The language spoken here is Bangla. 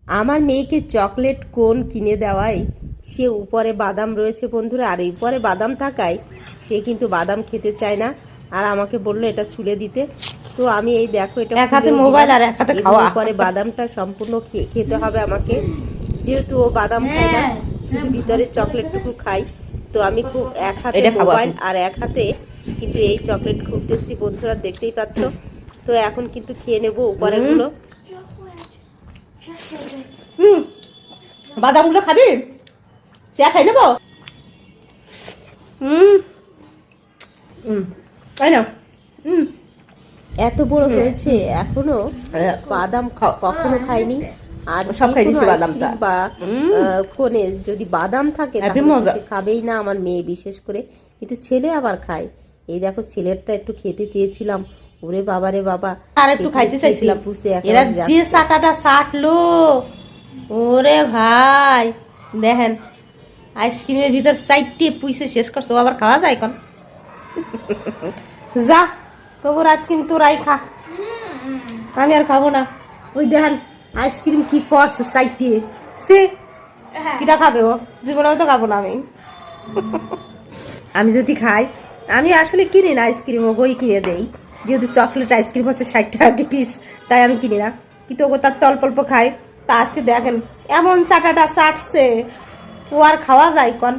আমার মেয়েকে চকলেট কোন কিনে দেওয়ায় সে উপরে বাদাম রয়েছে বন্ধুরা, আর উপরে বাদাম থাকায় সে কিন্তু বাদাম খেতে চায় না, আর আমাকে বললো এটা ছুলে দিতে। তো আমি এই দেখো এটা এক হাতে মোবাইল আর এক হাতে খাওয়া, উপরে বাদামটা সম্পূর্ণ খেতে হবে আমাকে, যেহেতু ও বাদাম খায় না, শুধু ভিতরে চকলেটটুকু খাই। তো আমি খুব এক হাতে মোবাইল আর এক হাতে কিন্তু এই চকলেট খুলতেছি বন্ধুরা, দেখতেই পাচ্ছ। তো এখন কিন্তু খেয়ে নেবো উপরের গুলো। বাদামগুলো খাবি? চা খাই নেবো। তাই না? এত বড় হয়েছে এখনো বাদাম কখনো খাইনি। আর সব খাই দিছি বাদামটা। বা কোনে যদি বাদাম থাকে তাহলে সে খাবেই না, আমার মেয়ে বিশেষ করে। কিন্তু ছেলে আবার খায়। এই দেখো ছেলেরটা একটু খেতে চেয়েছিলাম, ওরে বাবা রে বাবা, আর একটু খাইতে চাইছিলাম। এরা যে চাটাটা চাটলো, ওরে ভাই দেখেন, আইসক্রিমের ভিতর সাইডটি পুইসে শেষ করছো, আবার খাওয়া যায় এখন? যা তোর আইসক্রিম তোরাই খা, আমি আর খাবো না। ওই দেখেন আইসক্রিম কি করছে সাইডটি, সে কিটা খাবে ও? জীবনেও তো খাবো না আমি। আমি যদি খাই, আমি আসলে কিনি না আইসক্রিম, ও বই কিনে দেই, যেহেতু চকলেট আইসক্রিম হচ্ছে 60 টাকা পিস, তাই আমি কিনি না। কিন্তু ও তার তল্প অল্প খাই। তা আজকে দেখেন এমন চাটাটা চাটছে, ও আর খাওয়া যায় কন?